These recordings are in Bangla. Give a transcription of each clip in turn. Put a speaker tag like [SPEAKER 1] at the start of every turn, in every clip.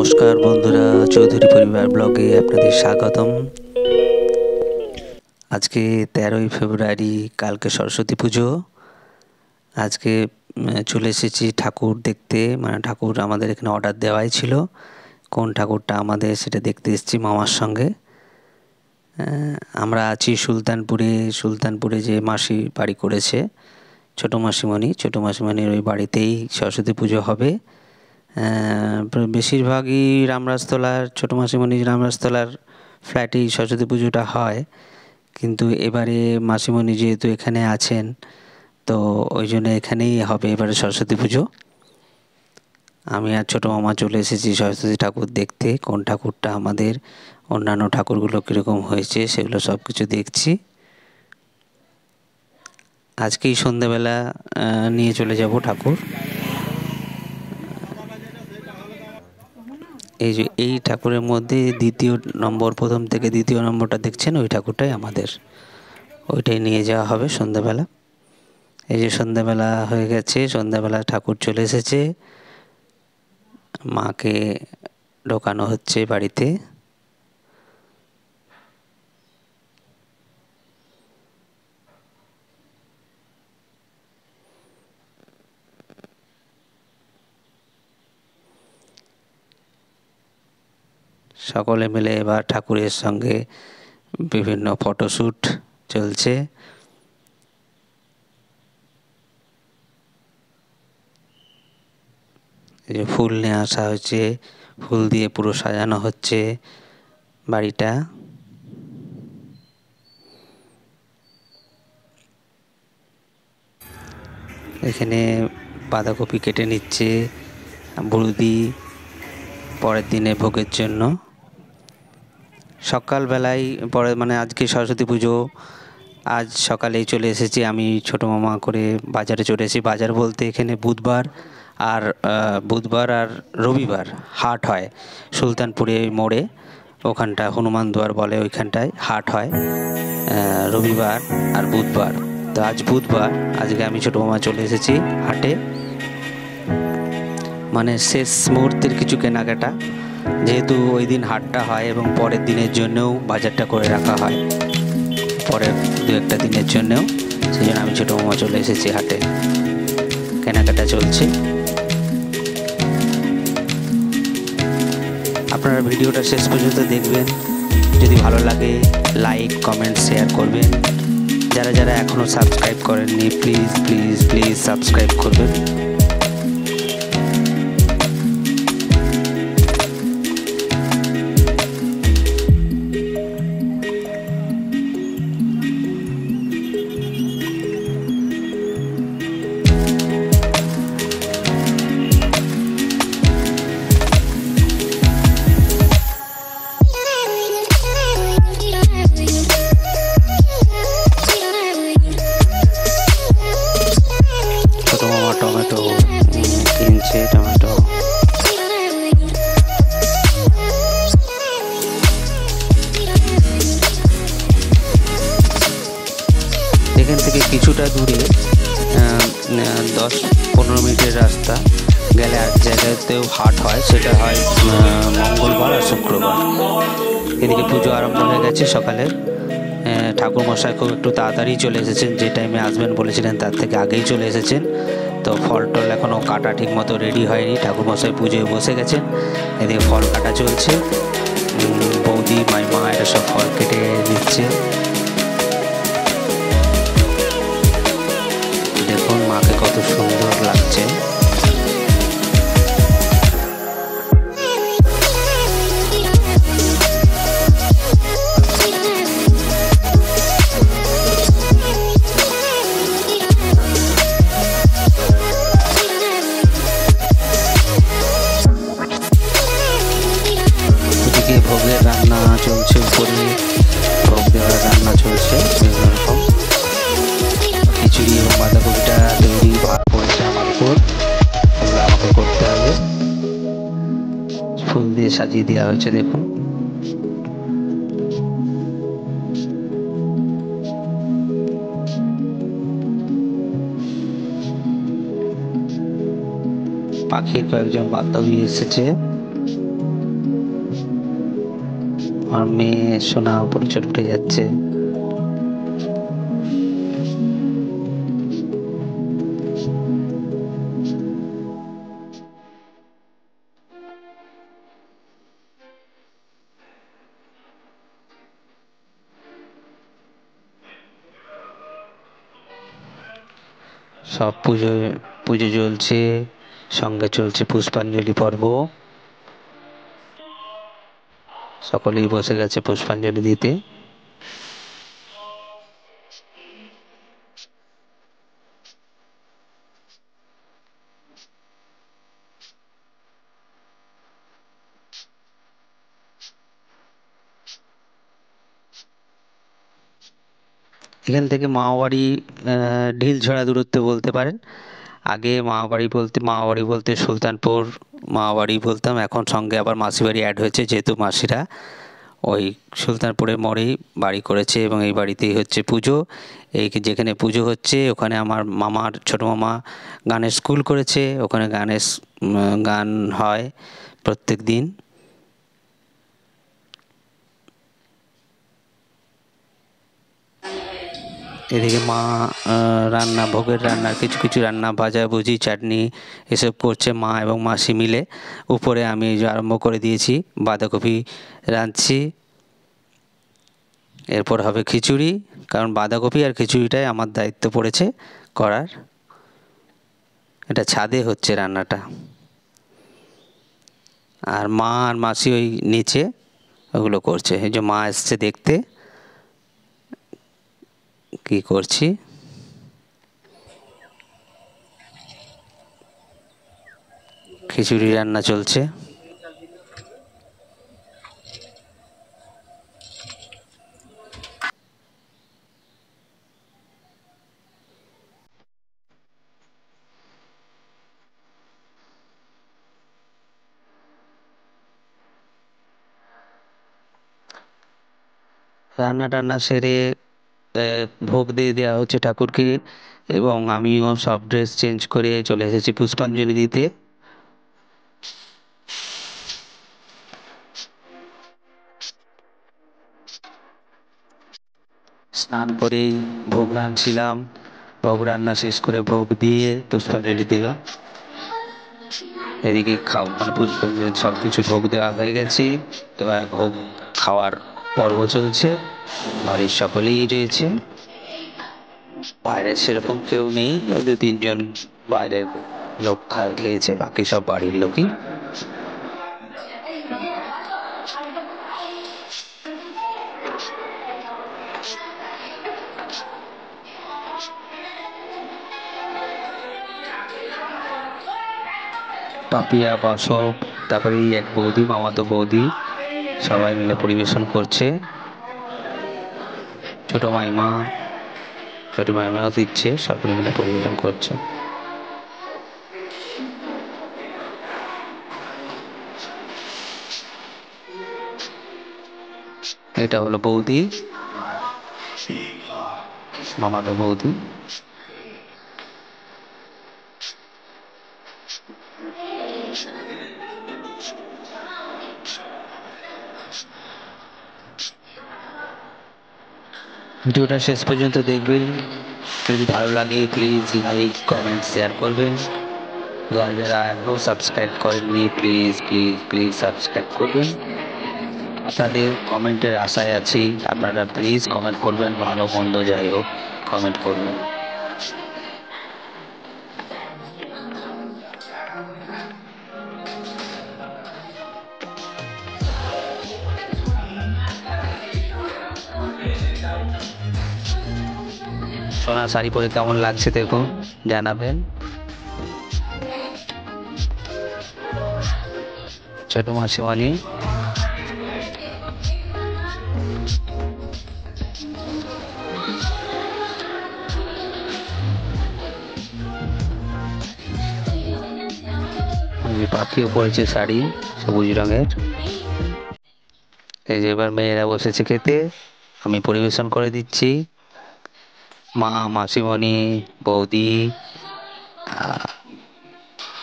[SPEAKER 1] নমস্কার বন্ধুরা, চৌধুরী পরিবার ব্লগে আপনাদের স্বাগতম। আজকে 13ই ফেব্রুয়ারি, কালকে সরস্বতী পুজো। আজকে চলে এসেছি ঠাকুর দেখতে, মানে ঠাকুর আমাদের এখানে অর্ডার দেওয়াই ছিল। কোন ঠাকুরটা আমাদের সেটা দেখতে এসেছি মামার সঙ্গে। আমরা আছি সুলতানপুরে যে মাসি বাড়ি করেছে ছোটো মাসিমণির ওই বাড়িতেই সরস্বতী পুজো হবে। বেশিরভাগই ছোটো মাসিমণির রামরাজতলার ফ্ল্যাটেই সরস্বতী পুজোটা হয়, কিন্তু এবারে মাসিমণি যেহেতু এখানে আছেন, তো ওই জন্য এখানেই হবে এবারে সরস্বতী পুজো। আমি আর ছোটো মামা চলে এসেছি সরস্বতী ঠাকুর দেখতে। কোন ঠাকুরটা আমাদের, অন্যান্য ঠাকুরগুলো কীরকম হয়েছে সেগুলো সব কিছু দেখছি। আজকেই সন্ধ্যেবেলা নিয়ে চলে যাব ঠাকুর। এই ঠাকুরের মধ্যে প্রথম থেকে দ্বিতীয় নম্বরটা দেখছেন, ওই ঠাকুরটাই আমাদের, ওইটাই নিয়ে যাওয়া হবে সন্ধ্যাবেলা। এই যে সন্ধ্যাবেলা হয়ে গেছে, সন্ধ্যাবেলা ঠাকুর চলে এসেছে, মাকে ঢোকানো হচ্ছে বাড়িতে। সকলে মিলে এবার ঠাকুরের সঙ্গে বিভিন্ন ফটোশ্যুট চলছে। এই যে ফুল নিয়ে আসা হয়েছে, ফুল দিয়ে পুরো সাজানো হচ্ছে বাড়িটা। এখানে বাঁধাকপি কেটে নিচ্ছে বৌদি পরের দিনে ভোগের জন্য। সকালবেলায় আজকে সরস্বতী পুজো, আজ সকালেই চলে এসেছি আমি ছোটো মামা করে বাজারে চলে এসেছি। বাজার বলতে এখানে বুধবার আর রবিবার হাট হয় সুলতানপুরে মোড়ে, ওখানটা হনুমান দুয়ার বলে, ওইখানটায় হাট হয় রবিবার আর বুধবার। তো আজ বুধবার, আজকে আমি ছোটো মামা চলে এসেছি হাটে, মানে শেষ মুহূর্তের কিছু কেনাকাটা, যেহেতু ওই দিন হাটটা হয় এবং পরের দিনের জন্যও বাজারটা করে রাখা হয়, পরের দু একটা দিনের জন্যও, সেই জন্য আমি ছোটো মামা চলে এসেছি হাটে। কেনাকাটা চলছে। আপনারা ভিডিওটা শেষ পর্যন্ত দেখবেন, যদি ভালো লাগে লাইক কমেন্ট শেয়ার করবেন। যারা যারা এখনও সাবস্ক্রাইব করেননি, প্লিজ প্লিজ প্লিজ সাবস্ক্রাইব করবেন। টমেটো কিনছে, টমেটো এখান থেকে কিছুটা দূরে 10-15 মিনিটের রাস্তা গেলে আর জায়গাতেও হাট হয়, সেটা হয় মঙ্গলবার আর শুক্রবার। এদিকে পুজো আরম্ভ হয়ে গেছে সকালে। ঠাকুরমশাই খুব একটু তাড়াতাড়ি চলে এসেছেন, যে টাইমে আসবেন বলেছিলেন তার থেকে আগেই চলে এসেছেন। তো ফল টল এখনও কাটা ঠিক মতো রেডি হয়নি, ঠাকুরমশাই পুজোয় বসে গেছেন। এদিকে ফল কাটা চলছে, বৌদি মাইমা এটা সব ফল কেটে দিচ্ছে। দেখুন মাকে কত সুন্দর লাগছে। ভোগের রান্না চলছে, উপরে ভোগ দেওয়ার রান্না চলছে বিভিন্ন রকম। খিচুড়ি এবং বাঁধাকপিটা তৈরি ভাগ করেছে আমার উপর, ওগুলো আমাকে করতে হবে। ফুল দিয়ে সাজিয়ে দেওয়া হয়েছে, দেখুন। পাখির কয়েকজন বান্ধবী এসেছে। আমার মেয়ে সোনা উপরে চড়ে উঠে যাচ্ছে। সব পুজো পুজো চলছে, সঙ্গে চলছে পুষ্পাঞ্জলি পর্ব। সকলেই বসে গেছে পুষ্পাঞ্জলি দিতে। এখান থেকে মামাবাড়ি ঢিলছড়া দূরত্বে বলতে পারেন। আগে মামাবাড়ি বলতে সুলতানপুর মামাবাড়ি বলতাম, এখন সঙ্গে আবার মাসিবাড়ি অ্যাড হয়েছে, যেহেতু মাসিরা ওই সুলতানপুরের মোড়েই বাড়ি করেছে এবং এই বাড়িতেই হচ্ছে পুজো। এই যেখানে পুজো হচ্ছে ওখানে আমার মামার ছোটো মামা গানের স্কুল করেছে, ওখানে গান হয় প্রত্যেক দিন। এদিকে মা ভোগের রান্নার কিছু রান্না ভাজাভুজি চাটনি এসব করছে মা এবং মাসি মিলে। উপরে আমি আরম্ভ করে দিয়েছি, বাঁধাকপি রাঁধছি। এরপর হবে খিচুড়ি, কারণ বাঁধাকপি আর খিচুড়িটাই আমার দায়িত্ব পড়েছে করার। এটা ছাদে হচ্ছে রান্নাটা, আর মা আর মাসি ওই নিচে ওগুলো করছে। এই যে মা এসছে দেখতে কি করছি। খিচুড়ি রান্না চলছে। রান্না টান্না সেরে ভোগ দিয়ে দেওয়া হচ্ছে ঠাকুরকে, এবং আমিও সব ড্রেস চেঞ্জ করে চলে এসেছি পুষ্পাঞ্জলি দিতে। স্নান করেই ভোগ রাঁধছিলাম, ভোগ রান্না শেষ করে ভোগ দিয়ে পুষ্পাঞ্জলি দিলাম। এদিকে পুষ্পাঞ্জলি সব কিছু ভোগ দেওয়া হয়ে গেছে, তো ভোগ খাওয়ার পর্ব চলছে। বাড়ির সকলেই রয়েছে, বাইরে সেরকম কেউ নেই, দু তিনজন বাইরের লোক খেয়েছে, বাকি সব বাড়ির লোকই। পাপিয়া বাসব, তারপরে এক বৌদি, মামাতো বৌদি, সবাই মিলে পরিবেশন করছে। ছোট মাইমাও দিচ্ছে, সকলে মিলে পরিবেশন করছে। এটা হলো বৌদি, মামাতো বৌদি। ভিডিওটা শেষ পর্যন্ত দেখবেন, যদি ভালো লাগে প্লিজ লাইক কমেন্ট শেয়ার করবেন। যারা এখনও সাবস্ক্রাইব করেননি প্লিজ প্লিজ প্লিজ সাবস্ক্রাইব করবেন। আপনাদের কমেন্টের আশায় আছি, আপনারা প্লিজ কমেন্ট করবেন, ভালো মন্দ যাই হোক কমেন্ট করবেন। সোনা শাড়ি পরে কেমন লাগছে দেখুন, জানাবেন। ছোট মাসিমণি, পাখিও পরেছে শাড়ি সবুজ রঙের। এই যে এবার মেয়েরা বসেছে খেতে, আমি পরিবেশন করে দিচ্ছি। মা, মাসিমণি, বৌদি,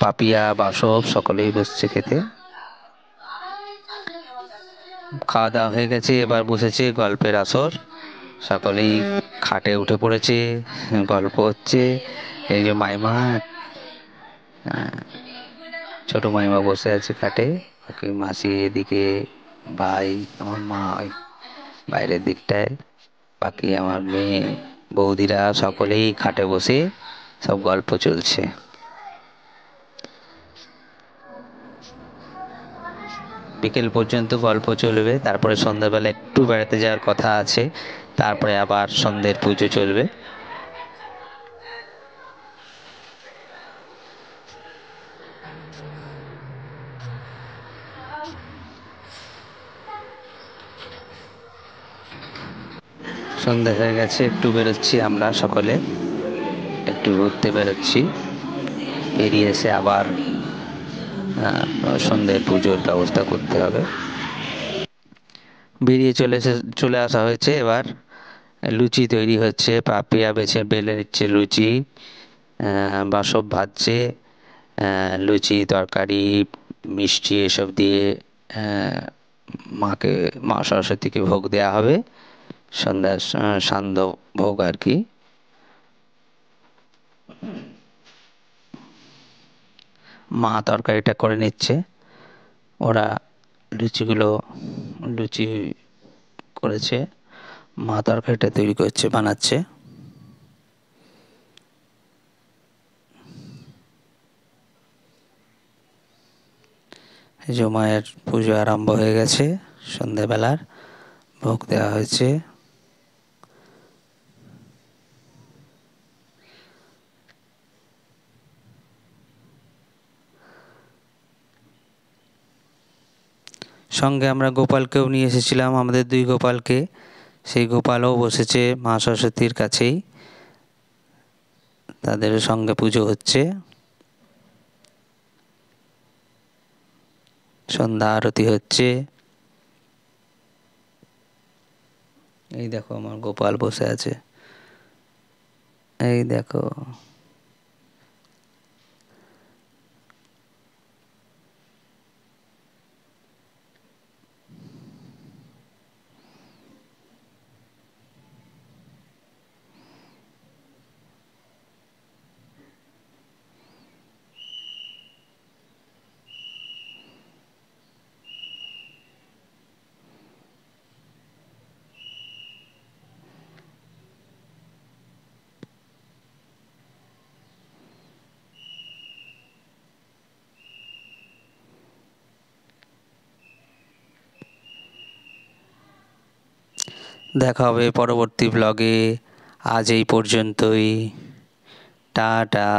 [SPEAKER 1] পাপিয়া, বাসব সকলেই বসছে খেতে। খাওয়া দাওয়া হয়ে গেছে, এবার বসেছে গল্পের আসর। সকলেই খাটে উঠে পড়েছে, গল্প হচ্ছে। এই যে মাইমা, ছোট মাইমা বসে আছে খাটে, বাকি মাসি এদিকে, ভাই, আমার মা ওই বাইরের দিকটায়, বাকি আমার মেয়ে, বৌদিরা সকলেই খাটে বসে সব গল্প চলছে। বিকেল পর্যন্ত গল্প চলবে, তারপরে সন্ধ্যাবেলা একটু বেড়াতে যাওয়ার কথা আছে, তারপরে আবার সন্ধ্যের পুজো চলবে। সন্ধ্যা হয়ে গেছে, একটু বেরোচ্ছি আমরা সকলে, একটু ঘুরতে বেরোচ্ছি। বেরিয়ে এসে আবার সন্ধ্যের পুজোর ব্যবস্থা করতে হবে। বেরিয়ে চলে আসা হয়েছে। এবার লুচি তৈরি হচ্ছে, পাপিয়া বেলে নিচ্ছে লুচি, বাসব ভাজছে, লুচি তরকারি মিষ্টি এসব দিয়ে মাকে, মা সরস্বতীকে ভোগ দেওয়া হবে, সন্ধ্যা সান্ধ্য ভোগ আর কি। মা তরকারিটা করে নিচ্ছে, ওরা লুচি করেছে, মা তরকারিটা তৈরি করছে, বানাচ্ছে। এই যে মায়ের পুজো আরম্ভ হয়ে গেছে, সন্ধ্যাবেলার ভোগ দেওয়া হয়েছে। সঙ্গে আমরা গোপালকেও নিয়ে এসেছিলাম, আমাদের 2 গোপালকে। সেই গোপালও বসেছে মা সরস্বতীর কাছেই, তাদের সঙ্গে পুজো হচ্ছে। সন্ধ্যা আরতি হচ্ছে। এই দেখো আমার গোপাল বসে আছে, এই দেখো। দেখা হবে পরবর্তী ব্লগে। আজ এই পর্যন্তই, টাটা।